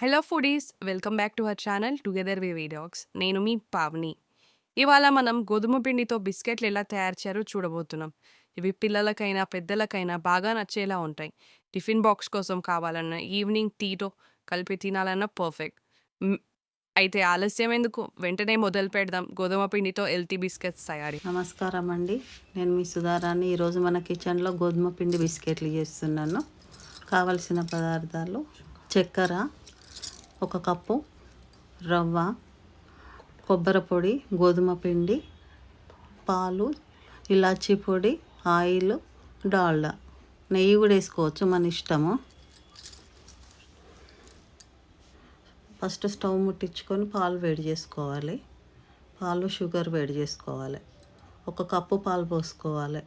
Hello foodies welcome back to our channel together we videos. నేను మీ పావని. ఇవాళ మనం గోధుమ పిండితో బిస్కెట్లు ఎలా తయారు చేయాలో చూడబోతున్నాం. ఇవి పిల్లలకైనా పెద్దలకైనా బాగా నచ్చేలా ఉంటాయి. టిఫిన్ బాక్స్ కోసం కావాలన్నా ఈవినింగ్ టీతో కలిపి తినాలన్నా పర్ఫెక్ట్. మ్, అయితే ఆలస్యం ఎందుకు, వెంటనే మొదలు పెడదాం గోధుమ పిండితో హెల్తీ బిస్కెట్స్ తయారీ. నమస్కారం అండి. నేను మీ సుధారాణి. ఈరోజు మన కిచెన్లో గోధుమ పిండి బిస్కెట్లు చేస్తున్నాను. కావలసిన పదార్థాలు: చక్కెర 1 కప్పు, రవ్వ, కొబ్బరి పొడి, గోధుమ పిండి, పాలు, ఇలాచీ పొడి, ఆయిల్, డాల్డా, నెయ్యి కూడా వేసుకోవచ్చు, మన ఇష్టము. ఫస్ట్ స్టవ్ ముట్టించుకొని పాలు వేడి చేసుకోవాలి. పాలు షుగర్ వేడి చేసుకోవాలి. 1 కప్పు పాలు పోసుకోవాలి.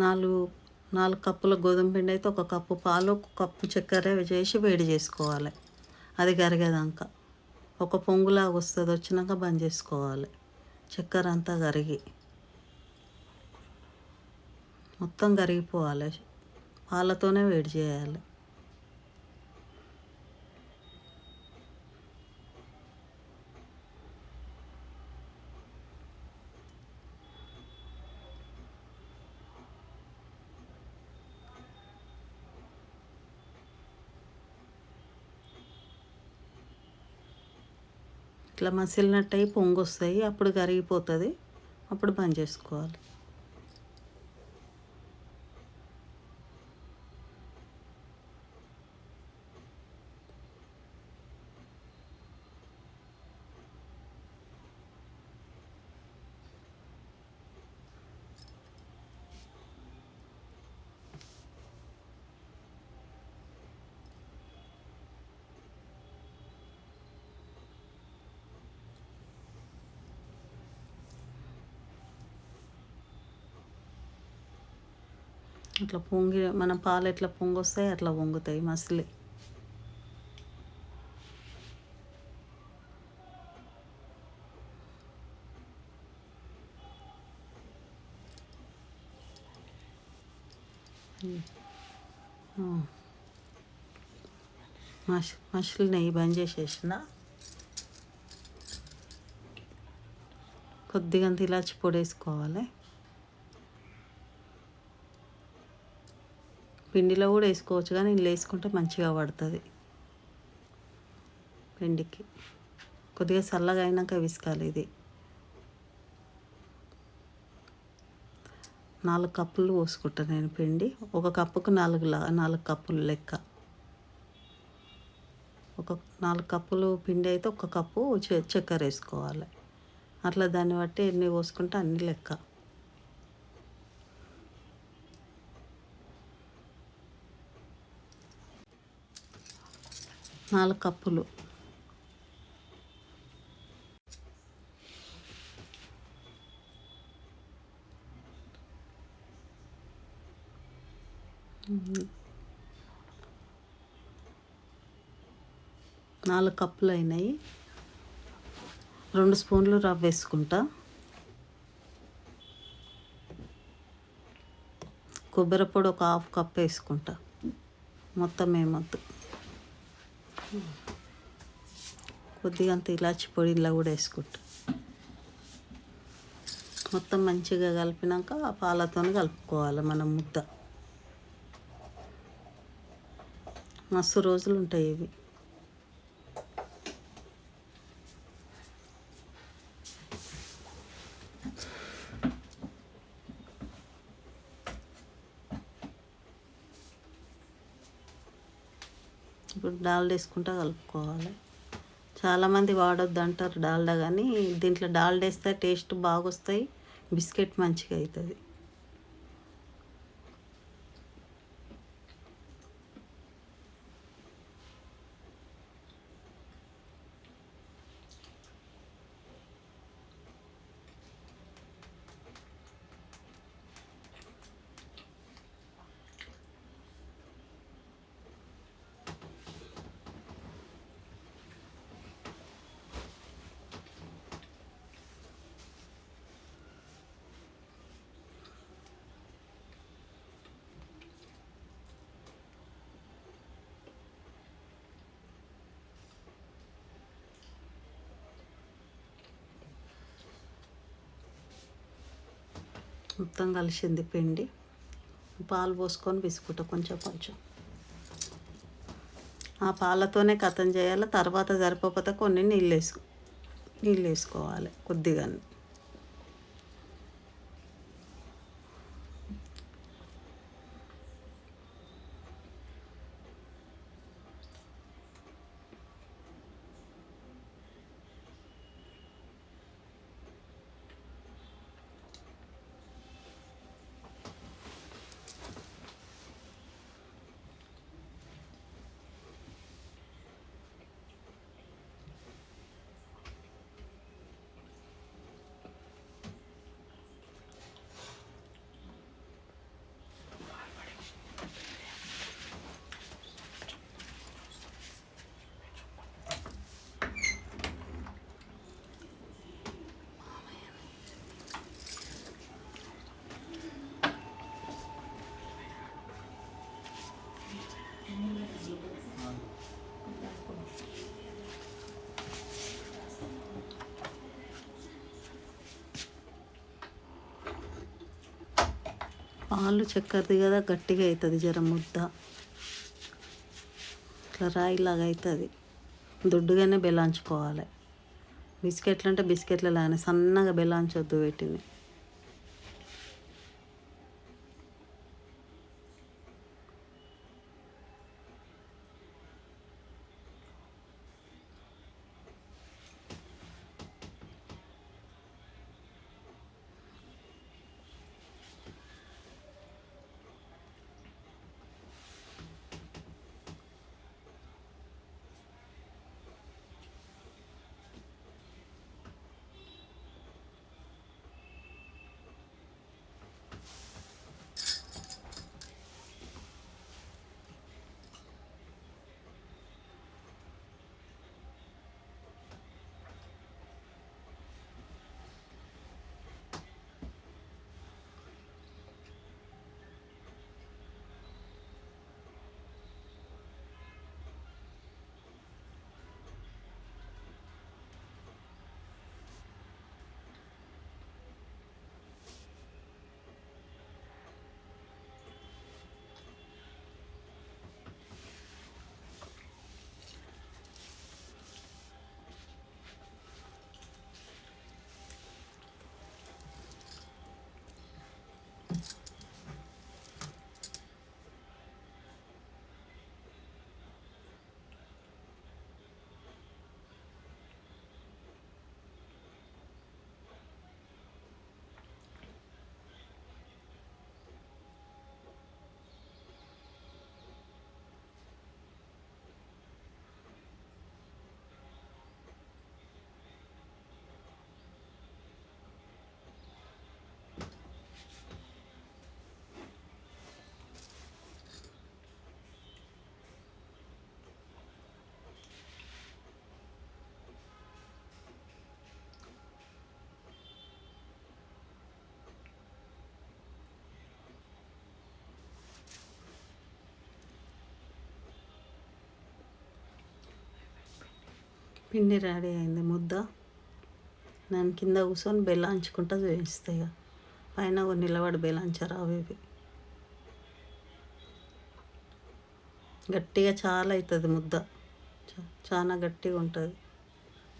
4 కప్పుల గోధుమ పిండి అయితే 1 కప్పు పాలు, 1 కప్పు చక్కెర చేసి వేడి చేసుకోవాలి. అది కరిగేదాకా ఒక పొంగులాగా వస్తుంది. వచ్చినాక బంద్ చేసుకోవాలి. చక్కెర అంతా కరిగి మొత్తం కరిగిపోవాలి. పాలతోనే వేడి చేయాలి. ఇట్లా మసిలినట్టు అయి పొంగు వస్తాయి. అప్పుడు కరిగిపోతుంది. అప్పుడు బంద్ చేసుకోవాలి. అట్లా పొంగి మన పాలు ఎట్లా పొంగి వస్తాయి అట్లా పొంగుతాయి మసిలి. మసిలి నెయ్యి బంద్ చేసేసిన. కొద్దిగా ఇలాచి పొడి వేసుకోవాలి. పిండిలో కూడా వేసుకోవచ్చు, కానీ ఇందులో వేసుకుంటే మంచిగా పడుతుంది పిండికి. కొద్దిగా చల్లగా అయినాక విసుకాలి. ఇది 4 కప్పులు పోసుకుంటాను నేను పిండి. 1 కప్పుకు 4 కప్పులు లెక్క. 4 కప్పులు పిండి అయితే 1 కప్పు చక్కెర వేసుకోవాలి. అట్లా దాన్ని బట్టి ఎన్ని పోసుకుంటే అన్ని లెక్క. 4 కప్పులు. నాలుగు కప్పులు అయినాయి. 2 స్పూన్లు రవ్వ వేసుకుంటా. కొబ్బరి పొడి 1/2 కప్ వేసుకుంటా. మొత్తం ఏమొద్దు. కొద్దిగా అంత ఇలాచి పొడి ఇలా కూడా వేసుకుంటా. మొత్తం మంచిగా కలిపినాక ఆ పాలతో కలుపుకోవాలి మనం ముద్ద. మస్తు రోజులు ఉంటాయి ఇవి. ఇప్పుడు డాల్డా వేసుకుంటా కలుపుకోవాలి. చాలామంది వాడొద్దు అంటారు డాల్డా, కానీ దీంట్లో డాల్డా వేస్తే టేస్ట్ బాగా వస్తాయి, బిస్కెట్ మంచిగా అవుతుంది. మొత్తం కలిసింది పిండి. పాలు పోసుకొని పిసుకుంటా కొంచెం కొంచెం. ఆ పాలతోనే కథం చేయాలి. తర్వాత సరిపోతే కొన్ని నీళ్ళు వేసుకోవాలి కొద్దిగా. పాలు చక్కెరది కదా గట్టిగా అవుతుంది, జర ముద్ద ఇట్లా రాయిలాగా అవుతుంది. దొడ్డుగానే బెల్లాంచుకోవాలి. బిస్కెట్లు అంటే బిస్కెట్లలానే సన్నగా బెల్లాంచొద్దు వీటిని. పిండి రెడీ అయింది ముద్ద. నేను కింద కూర్చొని బెల్లాంచుకుంటా చూపిస్తాయి. ఇక పైన నిలబడి బెల్లాంచారు అవి గట్టిగా చాలా అవుతుంది ముద్ద, చాలా గట్టిగా ఉంటుంది.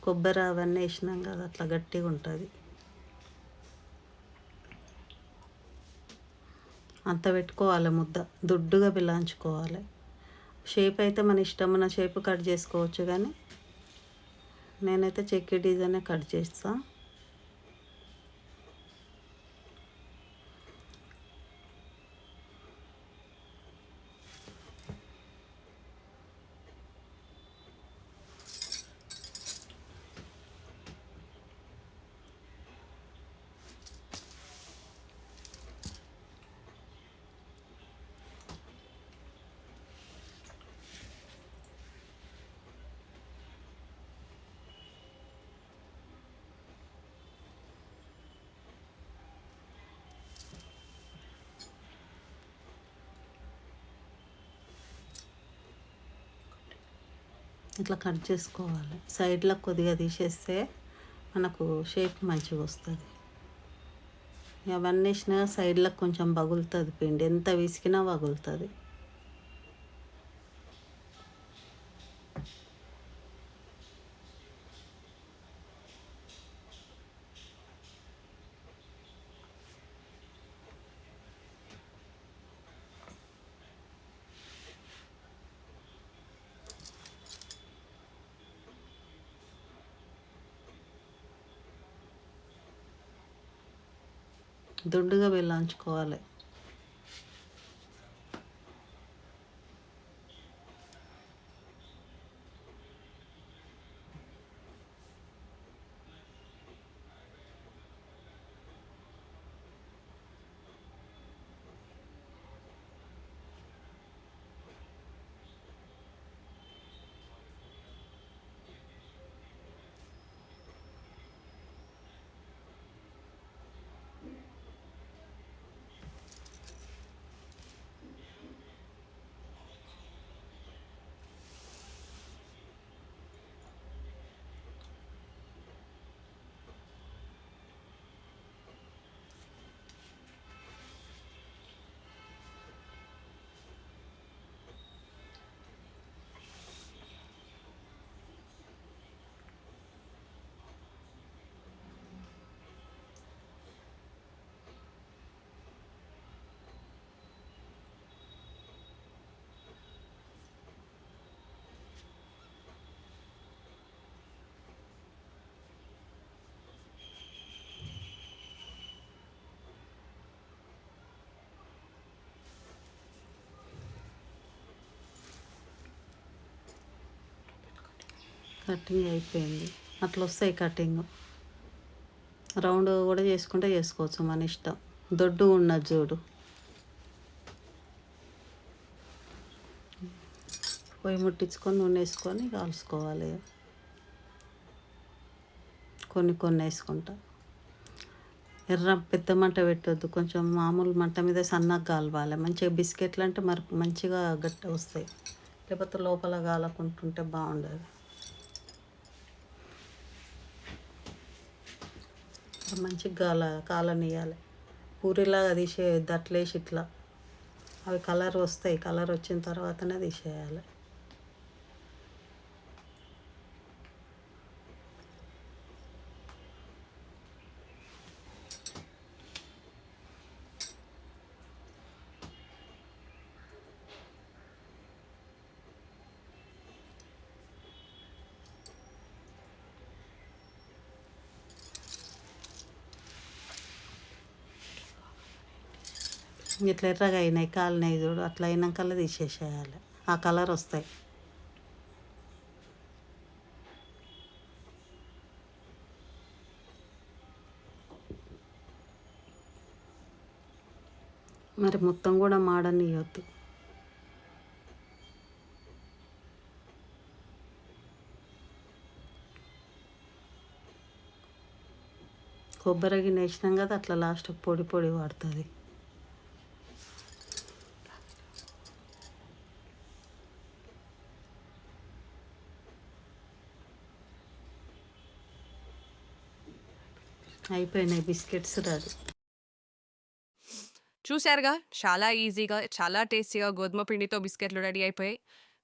కొబ్బరి అవన్నీ వేసినాం కదా, అట్లా గట్టిగా ఉంటుంది. అంత పెట్టుకోవాలి ముద్ద, దుడ్డుగా బెల్లాంచుకోవాలి. షేప్ అయితే మన ఇష్టమైన షేప్ కట్ చేసుకోవచ్చు, కానీ నేనైతే చెక్కి డిజైనే కట్ చేస్తాను. ఇట్లా కట్ చేసుకోవాలి. సైడ్లో కొద్దిగా తీసేస్తే మనకు షేప్ మంచిగా వస్తుంది. అవన్నీ వేసినా సైడ్లకు కొంచెం పగులుతుంది పిండి, ఎంత విసికినా పగులుతుంది. దొడ్డుగా వేలాంచుకోవాలి. కటింగ్ అయిపోయింది. అట్లా వస్తాయి కటింగ్. రౌండ్ కూడా చేసుకుంటే చేసుకోవచ్చు, మన ఇష్టం. దొడ్డు ఉన్నది చూడు. పొయ్యి ముట్టించుకొని నూనె వేసుకొని కాల్చుకోవాలి. కొన్ని కొన్ని వేసుకుంటా. పెద్ద మంట పెట్టొద్దు, కొంచెం మామూలు మంట మీద సన్నగా కాలవాలి. మంచిగా బిస్కెట్లు అంటే మరి మంచిగా గట్టి వస్తాయి, లేకపోతే లోపల కాలకుంటుంటే బాగుండదు. మంచిగా కాలనియాలి. పూరిలాగా తీసేయద్దు, అట్లేసి ఇట్లా అవి కలర్ వస్తాయి. కలర్ వచ్చిన తర్వాతనే తీసేయాలి. ఇట్లా ఎర్రగా అయినాయి, కాలినాయి చూడు. అట్లా అయినాకల్లా తీసేసేయాలి, ఆ కలర్ వస్తాయి. మరి మొత్తం కూడా మాడనియొద్దు. కొబ్బరి గిన్నె వేసినాం కదా, అట్లా లాస్ట్ పొడి పొడి పడుతుంది. అయిపోయినాయి బిస్కెట్స్ రెడీ. చూశారుగా, చాలా ఈజీగా, చాలా టేస్టీగా గోధుమ పిండితో బిస్కెట్లు రెడీ అయిపోయాయి.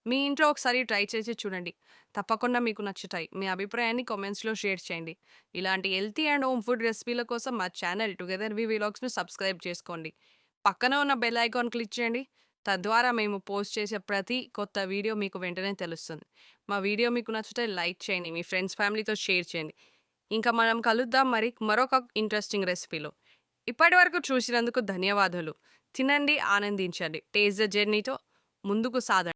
మీ ఇంట్లో ఒకసారి ట్రై చేసి చూడండి, తప్పకుండా మీకు నచ్చుతాయి. మీ అభిప్రాయాన్ని కామెంట్స్లో షేర్ చేయండి. ఇలాంటి హెల్తీ అండ్ హోమ్ ఫుడ్ రెసిపీల కోసం మా ఛానల్ టుగెదర్ వి వ్లాగ్స్ను సబ్స్క్రైబ్ చేసుకోండి. పక్కన ఉన్న బెల్ ఐకాన్ క్లిక్ చేయండి, తద్వారా మేము పోస్ట్ చేసే ప్రతి కొత్త వీడియో మీకు వెంటనే తెలుస్తుంది. మా వీడియో మీకు నచ్చితే లైక్ చేయండి, మీ ఫ్రెండ్స్ ఫ్యామిలీతో షేర్ చేయండి. ఇంకా మనం కలుద్దాం మరొక ఇంట్రెస్టింగ్ రెసిపీలో. ఇప్పటి వరకు చూసినందుకు ధన్యవాదాలు. తినండి, ఆనందించండి. టేస్ట్ ద జర్నీతో ముందుకు సాగండి.